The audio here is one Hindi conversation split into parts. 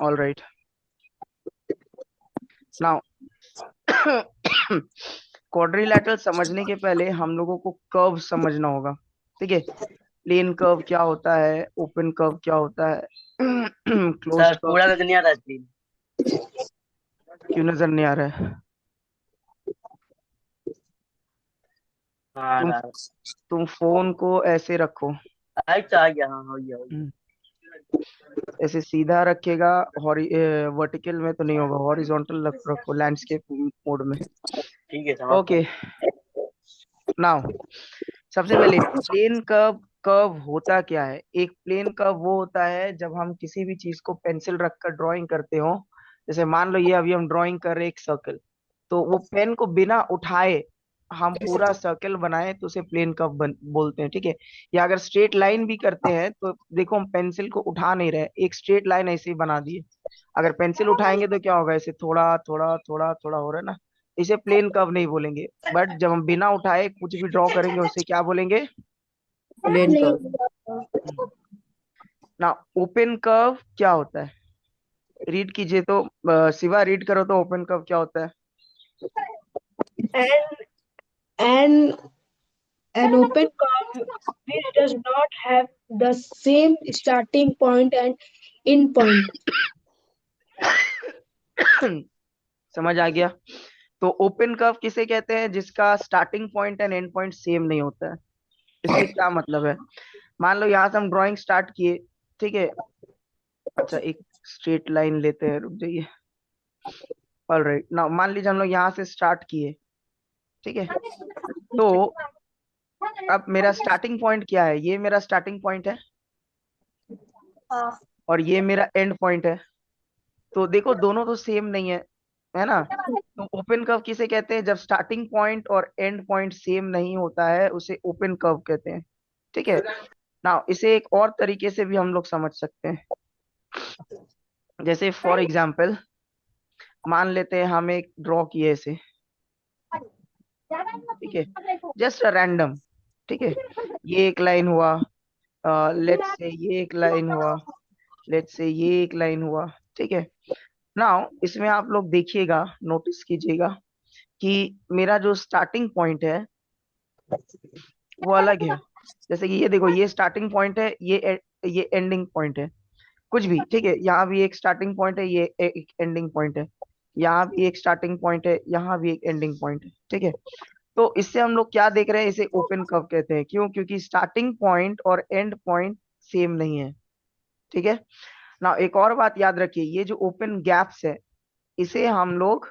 ऑल राइट नाउ क्वाड्रिलैटरल समझने के पहले हम लोगों को कर्व समझना होगा। ठीक है, प्लेन कर्व क्या होता है, ओपन कर्व क्या होता है, सर क्लोज्ड कर्व। पूरा नजर नहीं आ रहा स्क्रीन। क्यों नजर नहीं आ रहा है? हाँ तुम हाँ। तुम फोन को ऐसे रखो। अच्छा आ गया, हाँ हो गया। हम्म, ऐसे सीधा रखेगा। वर्टिकल में तो नहीं होगा, हॉरिजॉन्टल रखो लैंडस्केप मोड में। ठीक है, समझ गया। ओके, नाउ सबसे पहले प्लेन कर्व। कर्व होता क्या है? एक प्लेन कर्व वो होता है जब हम किसी भी चीज को पेंसिल रखकर ड्राइंग करते हो। जैसे मान लो ये अभी हम ड्राइंग कर रहे हैं एक सर्कल, तो वो पेन को बिना उठाए हम पूरा सर्कल बनाए तो उसे प्लेन कर्व बोलते हैं। ठीक है, या अगर स्ट्रेट लाइन भी करते हैं तो देखो हम पेंसिल को उठा नहीं रहे, एक स्ट्रेट लाइन ऐसे ही बना दिए। अगर पेंसिल उठाएंगे तो क्या होगा, ऐसे थोड़ा थोड़ा थोड़ा थोड़ा हो रहा है ना, इसे प्लेन कर्व नहीं बोलेंगे। बट जब हम बिना उठाए कुछ भी ड्रॉ करेंगे उसे क्या बोलेंगे? Plane curve. ना ओपन कर्व क्या होता है? रीड कीजिए तो शिवा रीड करो तो ओपन कर्व क्या होता है? And and an open curve which does not have the same starting point and end point. समझ आ गया? तो ओपन कर्व किसे कहते हैं? जिसका starting point and and point same नहीं होता है। इससे क्या मतलब है? मान लो यहाँ से हम ड्राइंग स्टार्ट किए। ठीक है, अच्छा एक स्ट्रेट लाइन लेते हैं, रुक जाइए। ऑलराइट, ना मान लीजिए हम लोग यहाँ से स्टार्ट किए। ठीक है, तो अब मेरा स्टार्टिंग पॉइंट क्या है? ये मेरा स्टार्टिंग पॉइंट है और ये मेरा एंड पॉइंट है। तो देखो दोनों तो सेम नहीं है ना? तो ओपन कर्व किसे कहते हैं? जब स्टार्टिंग पॉइंट और एंड पॉइंट सेम नहीं होता है उसे ओपन कर्व कहते हैं। ठीक है, ना इसे एक और तरीके से भी हम लोग समझ सकते हैं। जैसे फॉर एग्जाम्पल मान लेते हैं हम एक ड्रॉ किए इसे। ठीक है, जस्ट रैंडम। ठीक है, ये एक लाइन हुआ, लेट्स से ये एक लाइन हुआ, लेट्स से ये एक लाइन हुआ। ठीक है, नाउ इसमें आप लोग देखिएगा, नोटिस कीजिएगा कि मेरा जो स्टार्टिंग पॉइंट है वो अलग है। जैसे कि ये देखो, ये स्टार्टिंग पॉइंट है, ये एंडिंग पॉइंट है। कुछ भी ठीक है, यहाँ भी एक स्टार्टिंग पॉइंट है, ये एक एंडिंग पॉइंट है। यहाँ भी एक स्टार्टिंग पॉइंट है, यहाँ भी एक एंडिंग पॉइंट है। ठीक है, तो इससे हम लोग क्या देख रहे हैं? इसे ओपन कर्व कहते हैं। क्यों? क्योंकि स्टार्टिंग पॉइंट और एंड पॉइंट सेम नहीं है। ठीक है, ना एक और बात याद रखिए, ये जो ओपन गैप्स है इसे हम लोग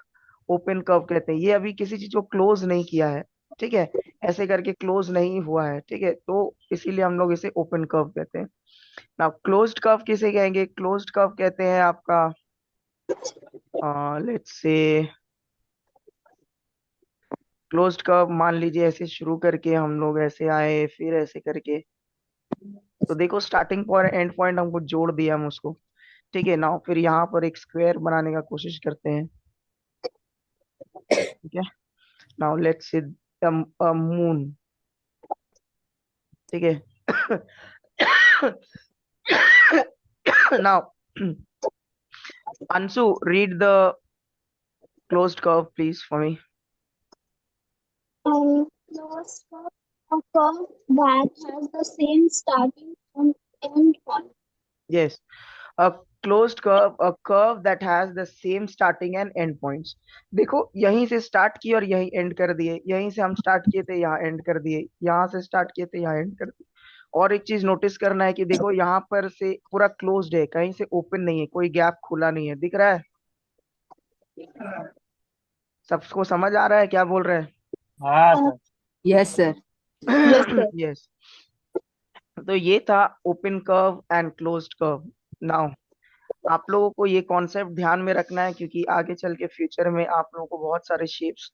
ओपन कर्व कहते हैं। ये अभी किसी चीज को क्लोज नहीं किया है। ठीक है, ऐसे करके क्लोज नहीं हुआ है। ठीक है, तो इसीलिए हम लोग इसे ओपन कर्व कहते हैं। ना क्लोज्ड कर्व किसे कहेंगे? क्लोज्ड कर्व कहते हैं आपका, लेट्स से क्लोज्ड कर्व मान लीजिए ऐसे शुरू करके हम लोग ऐसे आए, फिर ऐसे करके, तो देखो स्टार्टिंग पॉइंट एंड पॉइंट हमको जोड़ दिया हम उसको। ठीक है ना, फिर यहाँ पर एक स्क्वायर बनाने का कोशिश करते हैं। ठीक है, नाउ लेट्स से मून। ठीक है, now Ansu, read the closed curve, please, for me. Close a curve that has the same starting and end point. Yes, a closed curve, a curve that has the same starting and end points. देखो यहीं से स्टार्ट किए और यहीं एंड कर दिए, यहीं से हम स्टार्ट किए थे यहाँ एंड कर दिए, यहाँ से स्टार्ट किए थे यहाँ एंड कर दिए। और एक चीज नोटिस करना है कि देखो यहाँ पर से पूरा क्लोज्ड है, कहीं से ओपन नहीं है, कोई गैप खुला नहीं है, दिख रहा है? सबको समझ आ रहा है क्या बोल रहे हाँ सर। Yes sir. Yes, हैं? sir. यस, तो ये था open curve and closed curve. Now आप लोगों को ये कॉन्सेप्ट ध्यान में रखना है क्योंकि आगे चल के फ्यूचर में आप लोगों को बहुत सारे शेप्स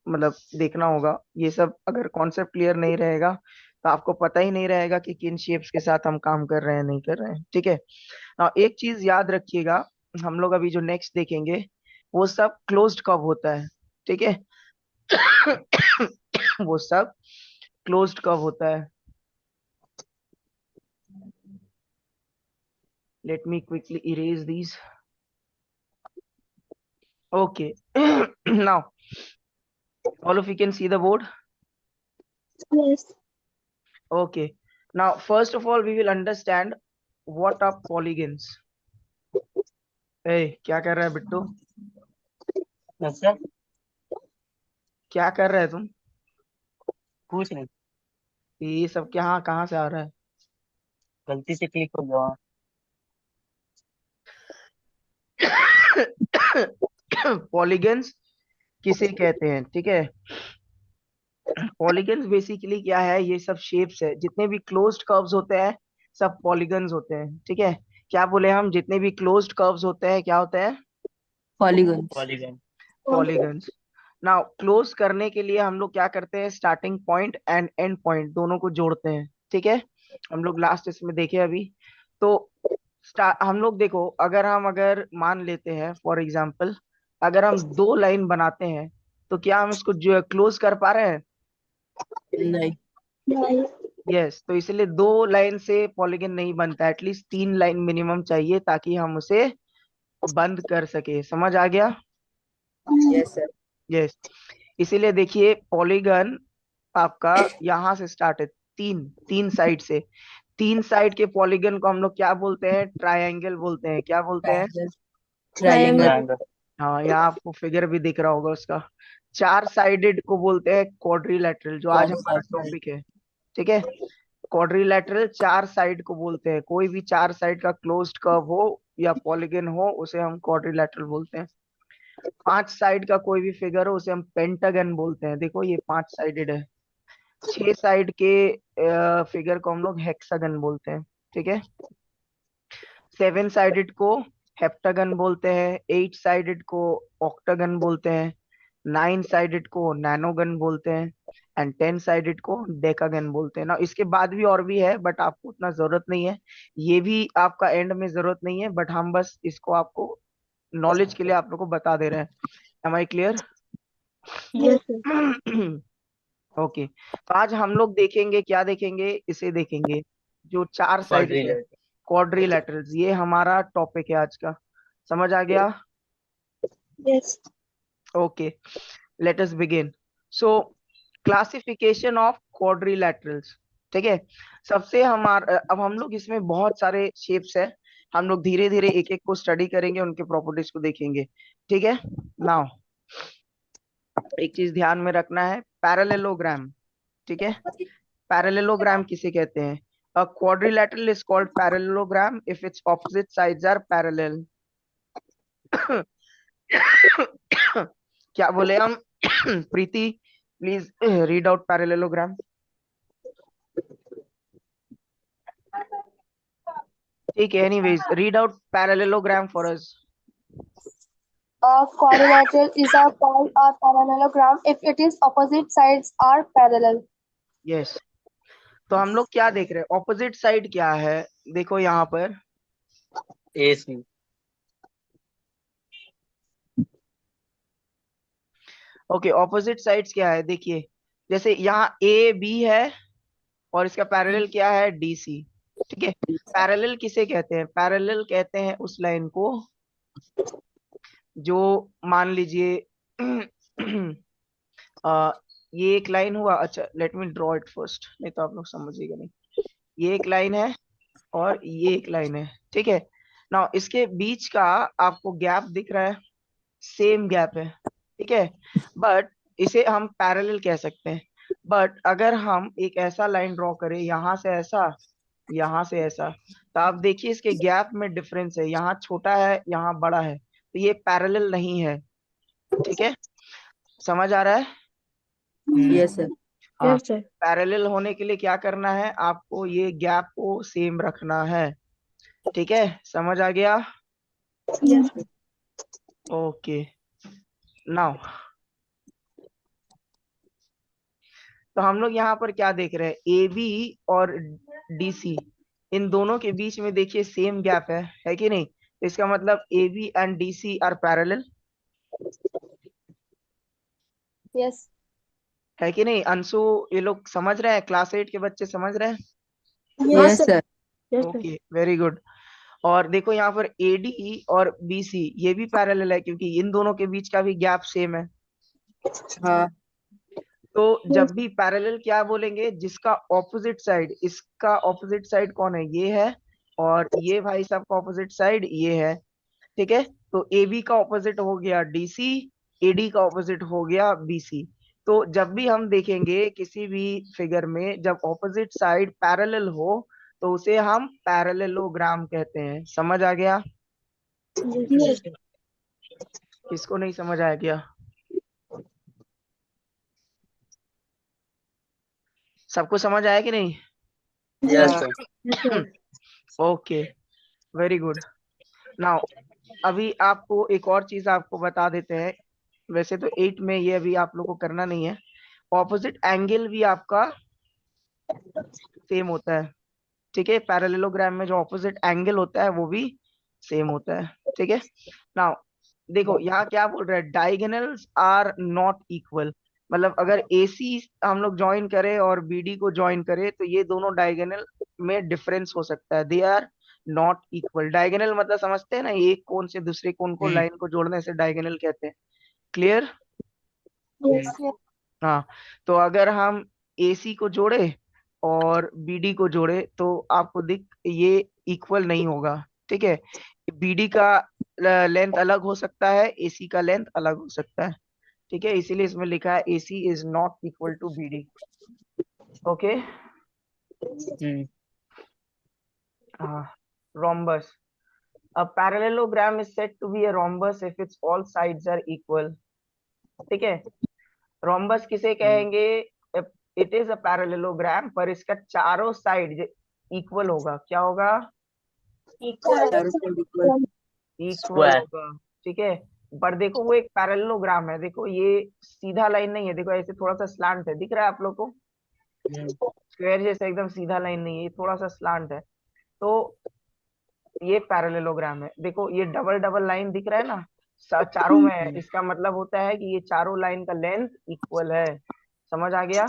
मतलब देखना होगा। ये सब अगर कॉन्सेप्ट क्लियर नहीं रहेगा तो आपको पता ही नहीं रहेगा कि किन शेप्स के साथ हम काम कर रहे हैं नहीं कर रहे हैं। ठीक है, ना एक चीज याद रखिएगा, हम लोग अभी जो नेक्स्ट देखेंगे वो सब क्लोज्ड कर्व होता है। ठीक है, वो सब क्लोज्ड कर्व होता है। Let me quickly erase these. Okay. Now, all of you can see the board. Yes. Okay. Now, first of all, we will understand what are polygons. Hey, क्या कर रहा है बिट्टू? यस सर, क्या कर रहा है तुम? कुछ नहीं, ये सब कहाँ से आ रहा है? गलती से क्लिक हो गया। पॉलीगन्स किसे कहते हैं? ठीक है, पॉलीगन्स बेसिकली क्या है? ये सब शेप्स है, जितने भी क्लोज्ड कर्व्स होते हैं सब पॉलीगन्स होते हैं। ठीक है, क्या बोले हम? जितने भी क्लोज्ड कर्व्स होते हैं क्या होते हैं? Polygons. Polygon. Polygons. Now close करने के लिए हम लोग क्या करते हैं? Starting point and and point दोनों को जोड़ते हैं। ठीक है, हम लोग लास्ट इसमें देखे अभी। तो हम लोग देखो, अगर मान लेते हैं फॉर एग्जांपल, अगर हम दो लाइन बनाते हैं तो क्या हम इसको जो क्लोज कर पा रहे हैं? नहीं। नहीं। यस, तो इसलिए दो लाइन से पॉलीगन नहीं बनता, एटलीस्ट तीन लाइन मिनिमम चाहिए ताकि हम उसे बंद कर सके। समझ आ गया? Yes sir. यस, इसीलिए देखिए पॉलीगन आपका यहाँ से स्टार्ट है, तीन तीन साइड से। तीन साइड के पॉलीगन को हम लोग क्या बोलते हैं? ट्रायंगल बोलते हैं। क्या बोलते हैं? ट्रायंगल। Triangle. ट्रायंगल। ट्रायंगल। हाँ, यहाँ आपको फिगर भी दिख रहा होगा उसका। चार साइडेड को बोलते हैं क्वाड्रिलैटरल, जो आज हमारा टॉपिक है। ठीक है, क्वाड्रिलैटरल चार साइड को बोलते हैं। कोई भी चार साइड का क्लोज्ड कर्व हो या पॉलीगन हो उसे हम क्वाड्रिलैटरल बोलते हैं। पांच साइड का कोई भी फिगर हो उसे हम पेंटागन बोलते हैं। देखो ये पांच साइडेड है। छह साइड के फिगर को हम लोग हेक्सागन बोलते हैं। ठीक है, सेवन साइडेड को हेप्टागन बोलते हैं, एट साइडेड को ऑक्टागन बोलते हैं, नाइन साइडेड को नैनोगन बोलते हैं, एंड टेन साइडेड को डेकागन बोलते हैं। ना इसके बाद भी और भी है बट आपको उतना जरूरत नहीं है, ये भी आपका एंड में जरूरत नहीं है, बट हम बस इसको आपको नॉलेज के लिए आप लोग को बता दे रहे हैं। Am I clear? Yes, sir. Okay, तो आज हम लोग देखेंगे, क्या देखेंगे? इसे देखेंगे, जो चार साइडेड है, क्वाड्रिलेटरल। क्वाड्रिलैटरल्स। ये हमारा टॉपिक है आज का। समझ आ गया? Yes. Okay, let us begin. So classification of quadrilaterals. ठीक है, सबसे हमारा, अब हम लोग इसमें बहुत सारे शेप्स है, हम लोग धीरे धीरे एक एक को स्टडी करेंगे, उनके प्रॉपर्टीज को देखेंगे। ठीक है, नाउ एक चीज ध्यान में रखना है, पैरेललोग्राम। ठीक है, पैरेललोग्राम किसे कहते हैं? A quadrilateral is called parallelogram if its opposite sides are parallel. क्या बोले हम? प्रीति, प्लीज रीड आउट पैरेललोग्राम। ठीक है, anyways read out parallelogram for us. A quadrilateral is called a parallelogram if its opposite sides are parallel. Yes, तो हम लोग क्या देख रहे हैं? ऑपोजिट साइड क्या है? देखो यहाँ पर AC। ओके, ऑपोजिट साइड्स क्या है? देखिए, जैसे यहाँ ए बी है और इसका पैरेलल क्या है? D C. ठीक है, पैरेलल किसे कहते हैं? पैरेलल कहते हैं उस लाइन को जो, मान लीजिए ये एक लाइन हुआ। अच्छा, let me draw it first, नहीं तो आप लोग समझिएगा नहीं। ये एक लाइन है और ये एक लाइन है। ठीक है, ना इसके बीच का आपको गैप दिख रहा है, सेम गैप है। ठीक है, बट इसे हम पैरेलल कह सकते हैं। बट अगर हम एक ऐसा लाइन ड्रॉ करें, यहां से ऐसा, यहाँ से ऐसा, तो आप देखिए इसके गैप में डिफरेंस है, यहाँ छोटा है यहाँ बड़ा है, तो ये पैरेलल नहीं है। ठीक है, समझ आ रहा है? Yes sir. हाँ, Yes, sir. पैरेलल होने के लिए क्या करना है? आपको ये गैप को सेम रखना है। ठीक है, समझ आ गया? Yes. ओके, नाउ तो हम लोग यहाँ पर क्या देख रहे हैं? ए बी और डी सी, इन दोनों के बीच में देखिए सेम गैप है कि नहीं? तो इसका मतलब A B and D C are parallel, Yes. है कि नहीं? अंशु, ये लोग समझ रहे हैं? क्लास 8 के बच्चे समझ रहे हैं? Yes, yes sir. Sir. Yes, sir. Okay, very good. और देखो यहाँ पर एडी और बीसी ये भी पैरेलल है क्योंकि इन दोनों के बीच का भी गैप सेम है। हाँ तो जब भी पैरेलल क्या बोलेंगे, जिसका ऑपोजिट साइड, इसका ऑपोजिट साइड कौन है, ये है, और ये भाई साहब का ऑपोजिट साइड ये है। ठीक है, तो ए बी का ऑपोजिट हो गया डीसी, एडी का ऑपोजिट हो गया बीसी। तो जब भी हम देखेंगे किसी भी फिगर में जब ऑपोजिट साइड पैरेलल हो तो उसे हम पैरेललोग्राम कहते हैं। समझ आ गया? किसको नहीं समझ आ गया? सबको समझ आया कि नहीं? Yes sir. Okay, very good. Now अभी आपको एक और चीज आपको बता देते हैं। वैसे तो 8 में ये अभी आप लोग को करना नहीं है। ऑपोजिट एंगल भी आपका सेम होता है। ठीक है, पैरेललोग्राम में जो ऑपोजिट एंगल होता है वो भी सेम होता है। ठीक है, नाउ देखो यहाँ क्या बोल रहा है, डायगोनल्स आर नॉट इक्वल। मतलब अगर एसी हम लोग ज्वाइन करें और बीडी को ज्वाइन करें तो ये दोनों डायगोनल में डिफरेंस हो सकता है। They are not equal. Diagonal मतलब समझते हैं ना, एक कोण से दूसरे कोण को लाइन को जोड़ने से डायगोनल कहते हैं। क्लियर? हाँ, तो अगर हम एसी को जोड़े और बीडी को जोड़े तो आपको दिख ये इक्वल नहीं होगा। ठीक है, बीडी का लेंथ अलग हो सकता है, एसी का लेंथ अलग हो सकता है। ठीक है, इसीलिए इसमें लिखा है AC is not equal to BD. Okay, हाँ, rhombus. A parallelogram is said to be a rhombus if its all sides are equal. ठीक है, rhombus किसे कहेंगे? इट इज अ पैरेललोग्राम पर इसका चारों साइड इक्वल होगा। क्या होगा? चारों साइड इक्वल। Equal square. होगा। ठीक है, पर देखो वो एक पैरेललोग्राम है। देखो ये सीधा लाइन नहीं है, देखो ऐसे थोड़ा सा स्लांट है, दिख रहा है आप लोग को? स्क्वायर जैसे एकदम सीधा लाइन नहीं है, ये थोड़ा सा स्लांट है। तो ये पैरेललोग्राम है। देखो ये डबल डबल लाइन दिख रहा है ना, चारों में है। इसका मतलब होता है कि ये चारों लाइन का लेंथ इक्वल है। समझ आ गया?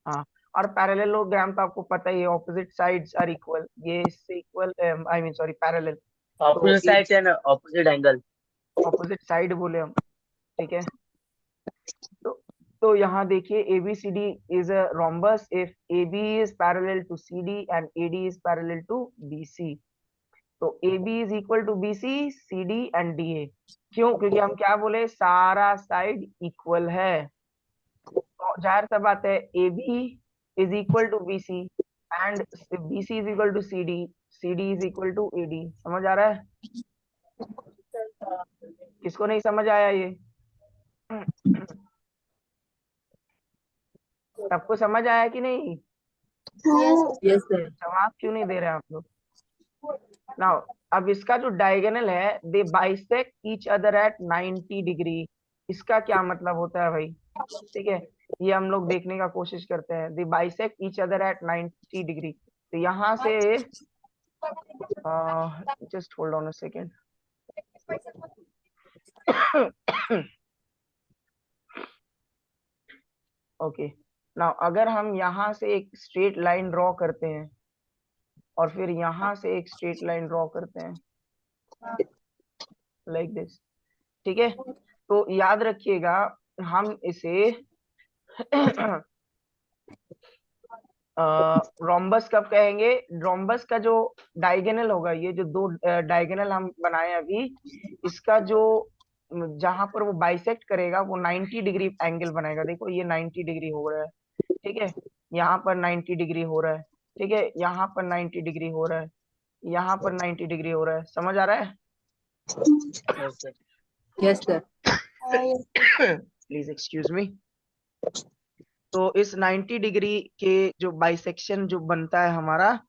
हाँ, और पैरेललोग्राम तो आपको पता ही है, ऑपोजिट साइड्स आर इक्वल। ये इससे equal, I mean sorry, parallel. तो opposite side and opposite angle. Opposite side बोले हम। ठीक है, तो यहाँ देखिए ABCD is a rhombus if AB is parallel to CD and AD is parallel to BC। तो AB is equal to BC, CD and DA। क्यों? क्योंकि हम क्या बोले, सारा साइड इक्वल है। तो जाहिर सा बात है AB is equal to BC and BC is equal to CD, CD is equal to AD। समझ आ रहा है? किसको नहीं समझ आया ये? सबको समझ आया कि नहीं? Yes sir. जवाब क्यों नहीं दे रहे आप लोग? नाउ अब इसका जो डायगोनल है, they bisect each other at 90 degree. इसका क्या मतलब होता है भाई? ठीक है, ये हम लोग देखने का कोशिश करते हैं। They bisect each other at 90 degree. तो यहाँ से just hold on a second. Okay, now अगर हम यहाँ से एक स्ट्रेट लाइन ड्रॉ करते हैं और फिर यहाँ से एक स्ट्रेट लाइन ड्रॉ करते हैं लाइक दिस। ठीक है, तो याद रखिएगा हम इसे रोम्बस कब कहेंगे? रोम्बस का जो डायगोनल होगा, ये जो दो डायगोनल हम बनाए अभी, इसका जो जहां पर वो बाइसेक्ट करेगा वो 90 डिग्री एंगल बनाएगा। देखो ये 90 डिग्री हो रहा है। ठीक है, यहाँ पर 90 डिग्री हो रहा है। ठीक है, यहाँ पर 90 डिग्री हो रहा है, यहाँ पर 90 डिग्री हो रहा है। समझ आ रहा है? Yes sir. Please excuse me. तो इस 90 डिग्री के जो बाइसेक्शन जो बनता है हमारा,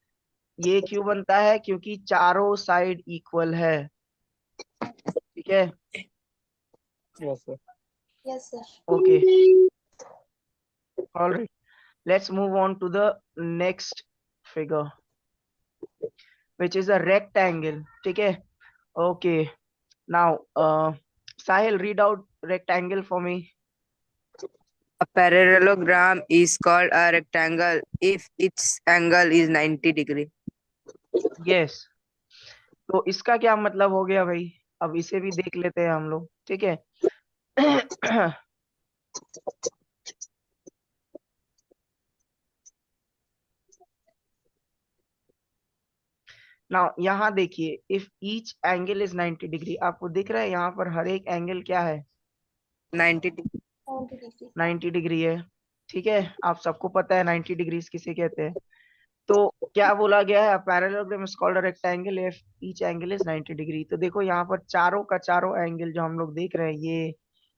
ये क्यों बनता है? क्योंकि चारों साइड इक्वल है। ठीक है, yes sir. Yes, sir. Okay, alright, let's move on to the next figure which is a rectangle। ठीक है, okay, now Sahil, read out rectangle for me। A parallelogram is called a rectangle if its angle is 90 degree. Yes. तो इसका क्या मतलब हो गया भाई, अब इसे भी देख लेते हैं हम लोग, ठीक है। ना यहाँ देखिए, if each angle is 90 degree, आपको दिख रहा है यहाँ पर हर एक एंगल क्या है, 90 degree. 90 डिग्री है, ठीक है। आप सबको पता है 90 डिग्री किसे कहते हैं। तो क्या बोला गया है, parallelogram is called a rectangle if each angle is 90 degree. तो देखो यहाँ पर चारों का चारों एंगल जो हम लोग देख रहे हैं,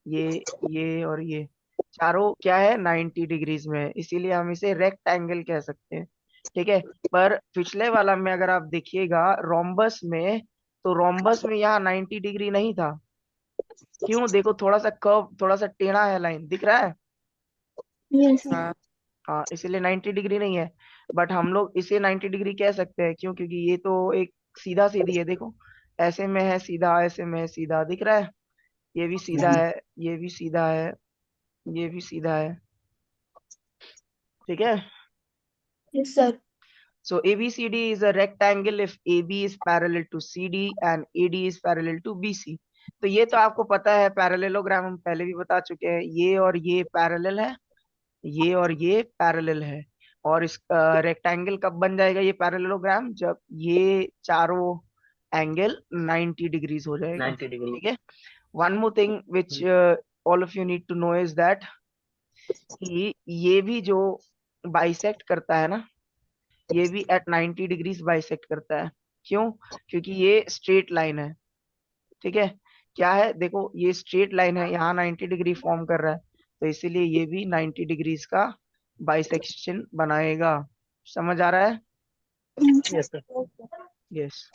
ये और ये चारों क्या है, 90 डिग्रीज में है, इसीलिए हम इसे रेक्टेंगल कह सकते हैं, ठीक है। पर पिछले वाला में अगर आप देखिएगा रोम्बस में, तो रोम्बस में यहाँ 90 डिग्री नहीं था। क्यों, देखो थोड़ा सा कर्व, थोड़ा सा टेढ़ा है, लाइन दिख रहा है। Yes, sir. हाँ. हाँ, इसीलिए 90 डिग्री नहीं है। बट हम लोग इसे 90 डिग्री कह सकते हैं, क्यों, क्योंकि ये तो एक सीधा सीधी है, देखो ऐसे में है सीधा, ऐसे में है सीधा, दिख रहा है। ये भी सीधा है, ये भी सीधा है, ये भी सीधा है, ठीक है। Yes, sir. So ABCD is a rectangle if AB is parallel to CD and AD is parallel to BC। तो ये तो आपको पता है, पैरेललोग्राम हम पहले भी बता चुके हैं, ये और ये पैरेलल है, ये और ये पैरेलल है। और इस रेक्टेंगल कब बन जाएगा ये पैरेललोग्राम, जब ये चारों एंगल 90 डिग्रीज हो जाएगा, 90 डिग्री। ठीक है। One more thing which all of you need to know is that, कि ये भी जो बाइसेक्ट करता है ना, ये भी एट 90 डिग्रीज बाइसेक्ट करता है। क्यों, क्योंकि ये स्ट्रेट लाइन है, ठीक है। क्या है, देखो ये स्ट्रेट लाइन है, यहाँ 90 डिग्री फॉर्म कर रहा है, तो इसीलिए ये भी 90 डिग्रीज का बाइसेक्शन बनाएगा। समझ आ रहा है। Yes sir. Yes.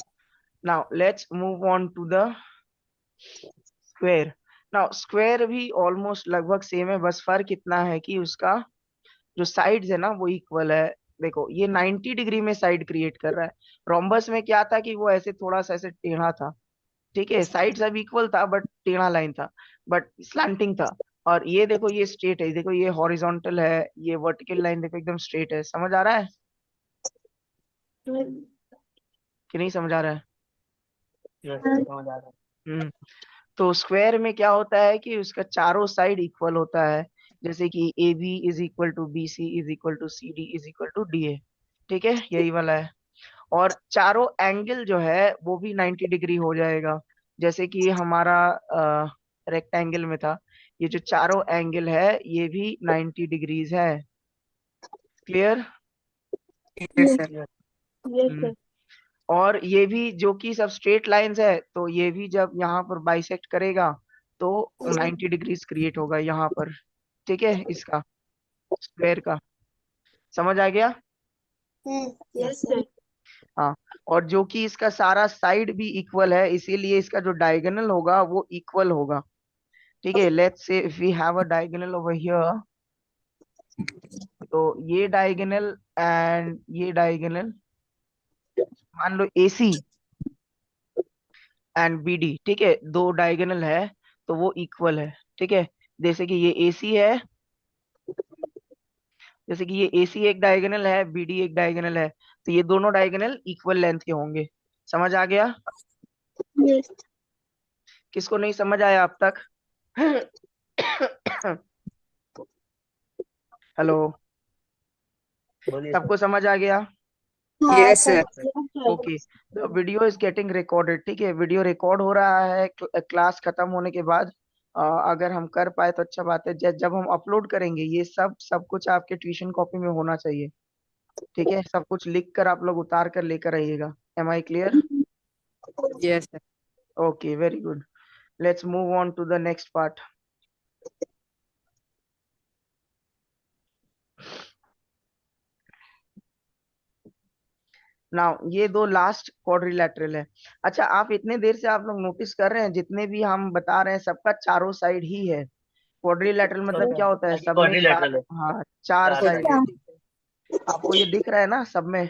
Now let's move on to the square. Now square भी ऑलमोस्ट लगभग सेम है, बस फर्क इतना है कि उसका जो साइड्स है ना वो इक्वल है। देखो ये 90 डिग्री में साइड क्रिएट कर रहा है, रोम्बस में क्या था कि वो ऐसे थोड़ा सा ऐसे टेढ़ा था, ठीक है। साइड सब इक्वल था बट टेढ़ा लाइन था, बट स्लैंटिंग था। और ये देखो ये स्ट्रेट है, देखो ये हॉरिजॉन्टल है, ये वर्टिकल लाइन देखो एकदम स्ट्रेट है। समझ आ रहा है कि नहीं समझ आ रहा है। यस सर, समझ आ रहा है। हम्म। तो स्क्वायर में क्या होता है कि उसका चारों साइड इक्वल होता है, जैसे कि A B is equal to B C is equal to C D is equal to D A, ठीक है, यही वाला है। और चारों एंगल जो है वो भी 90 डिग्री हो जाएगा, जैसे कि हमारा रेक्टेंगल में था, ये जो चारों एंगल है ये भी 90 डिग्रीज है। Clear. Yes, sir. Yes. Yes, sir. और ये भी जो कि सब स्ट्रेट लाइंस है, तो ये भी जब यहाँ पर बाइसेक्ट करेगा तो 90 डिग्रीज क्रिएट होगा यहाँ पर, ठीक है, इसका स्क्वायर का। समझ आ गया। Yes, sir. हाँ। और जो कि इसका सारा साइड भी इक्वल है, इसीलिए इसका जो डायगोनल होगा वो इक्वल होगा, ठीक है। Let's say if we have a diagonal over here, तो ये डायगोनल एंड ये डायगोनल, मान लो एसी एंड बीडी, ठीक है, दो डायगोनल है तो वो इक्वल है, ठीक है। जैसे कि ये एसी है, जैसे कि ये एसी एक डायगोनल है, बीडी एक डायगोनल है, तो ये दोनों डायगोनल इक्वल लेंथ के होंगे। समझ आ गया। Yes. किसको नहीं समझ आया अब तक। हेलो, बोलिए सर। सबको समझ आ गया। Yes, sir. Yes, sir. Okay, the video is getting recorded, ठीक है, वीडियो रिकॉर्ड हो रहा है क्लास खत्म होने के बाद। अगर हम कर पाए तो अच्छा बात है, जब हम अपलोड करेंगे ये सब सब कुछ आपके ट्यूशन कॉपी में होना चाहिए, ठीक है। सब कुछ लिख कर आप लोग उतार कर लेकर आइएगा। Am I clear. Yes, sir. Okay, very good. Let's move on to the next part. Now ये दो लास्ट क्वाड्रिलैटरल है। अच्छा, आप इतने देर से आप लोग नोटिस कर रहे हैं जितने भी हम बता रहे हैं सबका चारों साइड ही है। क्वाड्रिलैटरल मतलब क्या होता है, सब में चार, क्वाड्रिलेटरल है। हाँ चार चार साइड साइड है, है। ठीक है। आपको ये दिख रहा है ना सब में।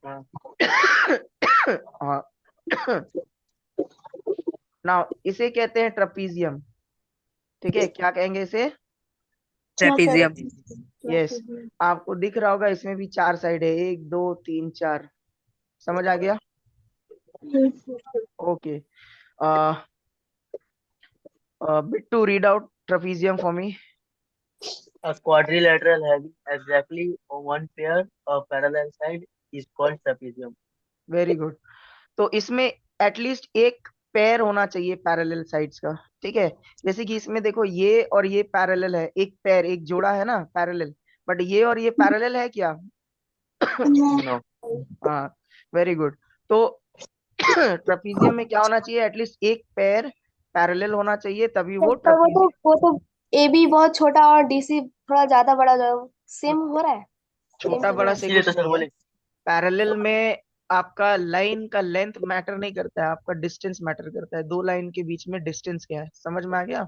हाँ। हाँ। नाउ इसे कहते हैं ट्रपीजियम, ठीक है। क्या कहेंगे इसे। Trapezium. यस। आपको दिख रहा होगा इसमें भी चार साइड है, एक दो तीन चार, समझ आ गया? Okay, Bittu, read out trapezium for me. A quadrilateral having exactly one pair of parallel side is called trapezium. Very good. तो इसमें एटलीस्ट एक पेयर होना चाहिए पैरेलल साइड्स का, ठीक है। जैसे कि इसमें देखो ये और ये पैरेलल है, एक पेयर, एक जोड़ा है ना पैरेलल, बट ये और ये पैरेलल है क्या? No. हाँ, वेरी गुड। तो ट्रेपीजियम में क्या होना चाहिए? एटलीस्ट एक पेयर पैरेलल होना चाहिए, तभी वो पर ट्रेपीजियम। वो तो ए बी बहुत छोटा और डीसी थोड़ा ज्यादा बड़ा, जो सेम हो रहा है, सेम छोटा चल बड़ा रहा से इसीलिए कुछ तो सर नहीं है। बोले। पैरेलल में आपका लाइन का लेंथ मैटर नहीं करता है, आपका डिस्टेंस मैटर करता है। दो लाइन के बीच में डिस्टेंस क्या है, समझ में आ गया? है।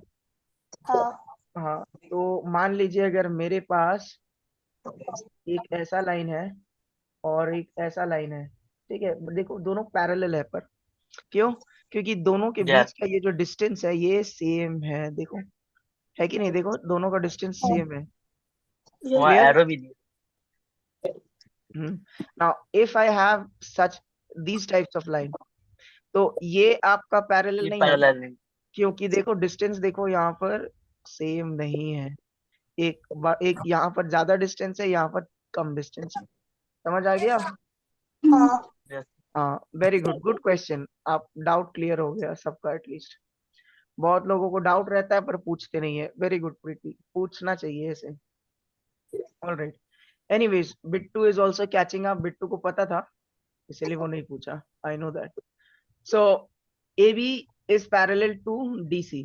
हाँ। हाँ, तो मान लीजिए अगर मेरे पास एक ऐसा लाइन है और एक ऐसा लाइन है, ठीक है। देखो दोनों पैरेलल है, पर क्यों? क्योंकि दोनों के Yes. बीच का ये जो डिस्टेंस है ये सेम है, देखो, है कि नहीं? देखो दोनों का डिस्टेंस सेम है। वहाँ क्लियर? एरो भी दिए। Now if I have such these types of line, तो ये आपका पैरेलल ये नहीं होगा, पैरेलल नहीं। क्योंकि देखो डिस्टेंस देखो यहाँ पर सेम नहीं है। एक यहाँ पर ज्यादा डिस्टेंस है, यहाँ पर कम डिस्टेंस है। समझ आ गया? हाँ। Yes. हाँ, वेरी गुड, गुड क्वेश्चन। आप डाउट क्लियर हो गया सबका एटलीस्ट। बहुत लोगों को डाउट रहता है पर पूछते नहीं है। वेरी गुड प्रीति, पूछना चाहिए ऐसे। Alright, anyways Bittu is also catching up. Bittu को पता था इसलिए वो नहीं पूछा, I know that. So A B is parallel to D C,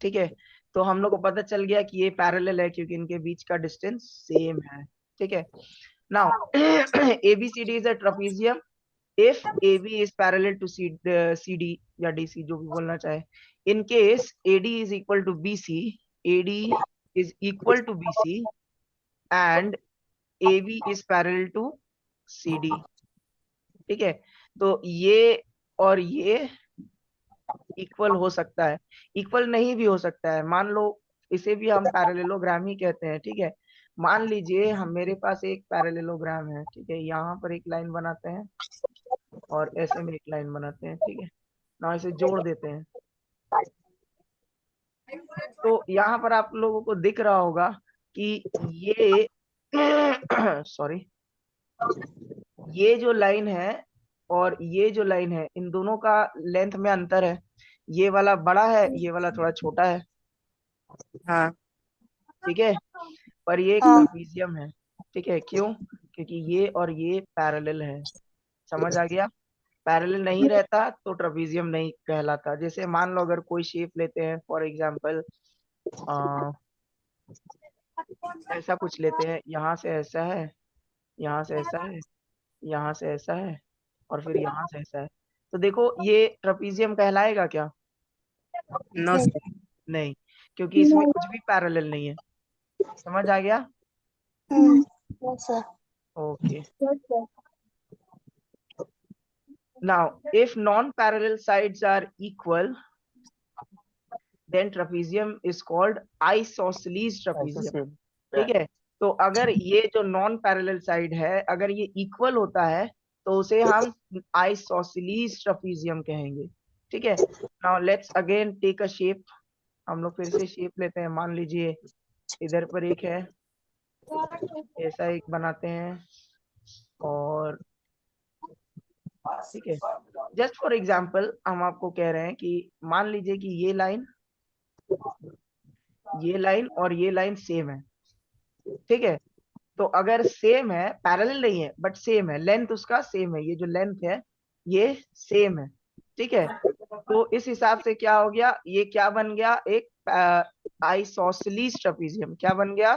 ठीक है। तो हम लोग को पता चल गया कि ये पैरेलल है क्योंकि इनके बीच का डिस्टेंस सेम है, ठीक है। Now ABCD is a trapezium if AB is parallel to CD या DC, जो भी बोलना चाहे। In case AD is equal to BC, AD is equal to BC and AB is parallel to CD, ठीक है। तो ये और ये इक्वल हो सकता है, इक्वल नहीं भी हो सकता है। मान लो इसे भी हम पैरेललोग्राम ही कहते हैं, ठीक है। मान लीजिए हम मेरे पास एक पैरेललोग्राम है, ठीक है। यहाँ पर एक लाइन बनाते हैं और ऐसे में एक लाइन बनाते हैं, ठीक है ना। इसे जोड़ देते हैं, तो यहाँ पर आप लोगों को दिख रहा होगा कि ये सॉरी, ये जो लाइन है और ये जो लाइन है, इन दोनों का लेंथ में अंतर है। ये वाला बड़ा है, ये वाला थोड़ा छोटा है, हाँ ठीक है। पर ये एक हाँ। ट्रेपीजियम है, ठीक है। क्यों? क्योंकि ये और ये पैरेलल है। समझ आ गया? पैरेलल नहीं रहता तो ट्रेपीजियम नहीं कहलाता। जैसे मान लो अगर कोई शेप लेते हैं, फॉर एग्जांपल ऐसा कुछ लेते हैं, यहाँ से ऐसा है, यहाँ से ऐसा है, यहाँ से ऐसा है और फिर यहाँ से ऐसा है, तो देखो ये ट्रेपीजियम कहलाएगा क्या? No sir. नहीं, क्योंकि इसमें कुछ भी पैरेलल नहीं है। समझ आ गया? Yes, sir. Okay, Yes, sir. now if non-parallel sides are equal, then trapezium is called isosceles ऐसे trapezium, सेम। ठीक है। तो अगर ये जो नॉन पैरेलल साइड है, अगर ये इक्वल होता है तो उसे हम आइसोसेलेस ट्रेपीजियम कहेंगे, ठीक है। Now let's again take a shape. हम लोग फिर से शेप लेते हैं। मान लीजिए इधर पर एक है, ऐसा एक बनाते हैं, और ठीक है, जस्ट फॉर एग्जांपल हम आपको कह रहे हैं कि मान लीजिए कि ये लाइन और ये लाइन सेम है, ठीक है। तो अगर सेम है, पैरेलल नहीं है बट सेम है, लेंथ उसका सेम है, ये जो लेंथ है ये सेम है, ठीक है। तो इस हिसाब से क्या हो गया, ये क्या बन गया? एक आइसोसेलेस ट्रेपीजियम। क्या बन गया?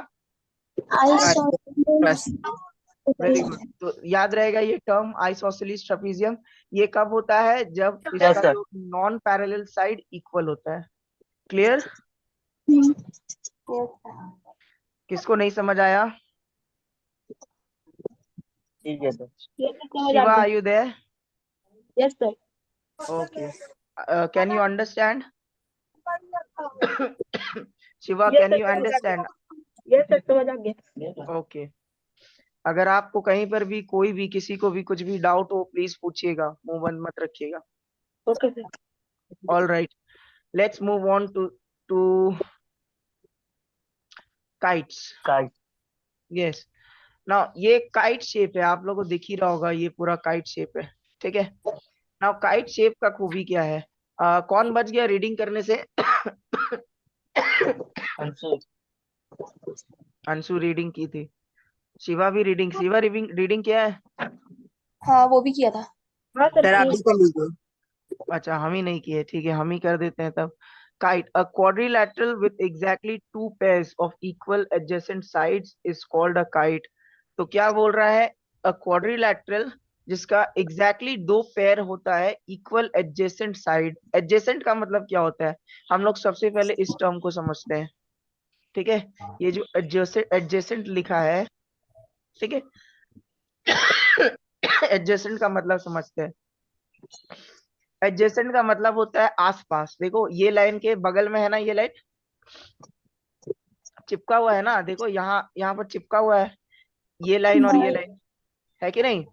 Plus very good. तो याद रहेगा ये टर्म आइसोसेलेस ट्रेपीजियम। ये कब होता है? जब Yes, इसका sir. जो नॉन पैरेलल साइड इक्वल होता है। क्लियर? Yes, sir. किसको नहीं समझ आया? ठीक है सर। Yes, sir, समझ आ शिवा, गया। Are you there? Yes, sir. Okay. Can you understand? Shiva, Yes, can sir, you समझ आ गया। understand? Yes, sir, समझ आ गया। Okay. अगर आपको कहीं पर भी कोई भी किसी को भी कुछ भी डाउट हो प्लीज पूछिएगा, मुंह बंद मत रखिएगा। Okay, sir. All right, let's move on to kites. Kite. Yes, now ये काइट शेप है, आप लोगों को दिख ही रहा होगा, ये पूरा काइट शेप है, ठीक है। नाउ काइट शेप का खूबी क्या है? कौन बच गया रीडिंग करने से? Answer. अंशु रीडिंग की थी, शिवा भी रीडिंग, शिवा रीडिंग किया है? हाँ वो भी किया था। हाँ सर, सर आप भी कर लीजिए। अच्छा, हम ही नहीं किए, ठीक है, हम ही कर देते हैं तब। Kite, a quadrilateral with exactly two pairs of equal adjacent sides is called a kite. तो क्या बोल रहा है? अ क्वाड्रिलैटरल जिसका एग्जैक्टली दो पेयर होता है, इक्वल एडजेसेंट साइड। एडजेसेंट का मतलब क्या होता है? हम लोग सबसे पहले इस टर्म को समझते हैं, ठीक है। ये जो एडजेसेंट लिखा है, ठीक है, एडजेसेंट का मतलब समझते हैं। एडजेसेंट का मतलब होता है आसपास। देखो ये लाइन के बगल में है ना, ये लाइन चिपका हुआ है ना, देखो यहाँ यहाँ पर चिपका हुआ है ये लाइन और ये लाइन, है कि नहीं?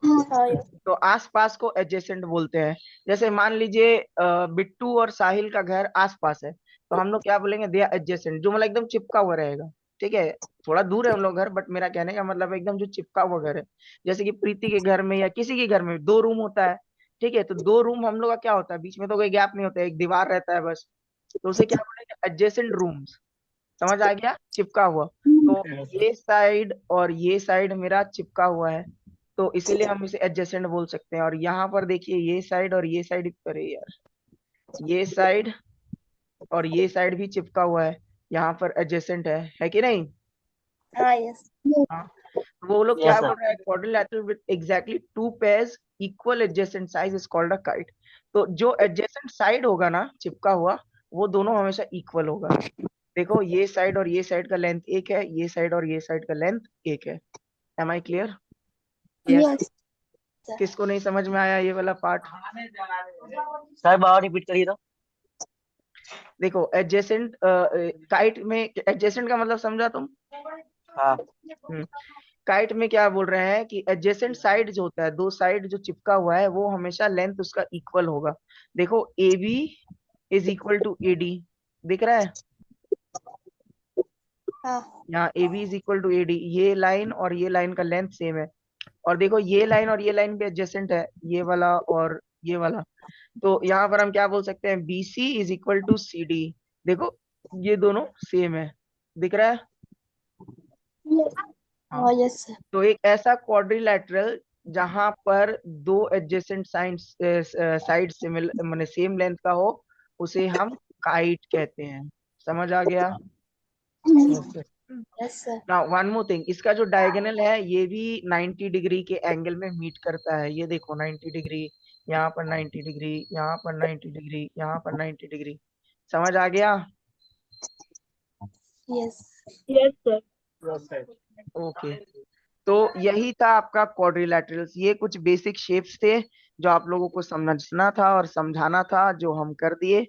हाँ yes. तो आसपास को एडजेसेंट बोलते हैं। जैसे मान लीजिए बिट्टू और साहिल का घर आसपास है, तो हम लोग क्या बोलेंगे? दे आर एडजेसेंट, जो मतलब एकदम चिपका हुआ रहेगा, ठीक है। थोड़ा दूर है उन लोग घर, बट मेरा कहने का मतलब एकदम जो चिपका हुआ घर है। जैसे कि प्रीति के घर में या किसी के घर में दो रूम होता है, ठीक है, तो दो रूम हम लोग का क्या होता है, बीच में तो कोई गैप नहीं होता है, एक दीवार रहता है बस, तो उसे क्या बोलेंगे? Adjacent rooms. समझ आ गया? चिपका हुआ। तो Yes. ये साइड और ये साइड मेरा चिपका हुआ है, तो इसीलिए हम इसे एडजेसेंट बोल सकते हैं। और यहाँ पर देखिए ये साइड और ये साइड, अरे यार, ये साइड और ये साइड भी चिपका हुआ है, यहाँ पर एडजेसेंट है कि नहीं? हाँ yes. हाँ, तो वो लोग Yes, क्या sir. बोल रहा है? Quadrilateral with exactly two pairs equal adjacent side is called a kite. तो जो एडजेसेंट साइड होगा ना चिपका हुआ, वो दोनों हमेशा इक्वल होगा। देखो ये साइड और ये साइड का लेंथ एक है, ये साइड और ये साइड का लेंथ एक है। Am I clear? Yes. किसको नहीं समझ में आया ये वाला पार्ट? सर बार रिपीट करिए तो। देखो एडजेसेंट काइट में एडजेसेंट का मतलब समझा तुम? हाँ काइट में क्या बोल रहे हैं कि एडजेसेंट साइड जो होता है, दो साइड जो चिपका हुआ है, वो हमेशा लेंथ उसका इक्वल होगा। देखो A B is equal to A D, दिख रहा है हाँ यहाँ? A B is equal to A D, ये लाइन और ये लाइन का लेंथ सेम है। और देखो ये लाइन और ये लाइन भी एडजेसेंट है, ये वाला और ये वाला। तो यहाँ पर हम क्या बोल सकते हैं? B C is equal to C D. देखो ये दोनों सेम है, दिख रहा है? हाँ, हाँ yes sir. तो एक ऐसा क्वाड्रिलैटरल जहां पर दो एडजेसेंट साइड सिमिलर माने सेम लेंथ का हो, उसे हम काइट कहते हैं। समझ आ गया? yes, sir. Yes sir. Now one more thing, इसका जो डायगोनल है ये भी 90 डिग्री के एंगल में मीट करता है। ये देखो 90 डिग्री, यहाँ पर 90 डिग्री, यहाँ पर 90 डिग्री, यहाँ पर 90 डिग्री। समझ आ गया? Yes. Yes, sir. Yes, sir. Okay, तो यही था आपका क्वाड्रिलैटरल्स। ये कुछ बेसिक शेप्स थे जो आप लोगों को समझना था और समझाना था, जो हम कर दिए।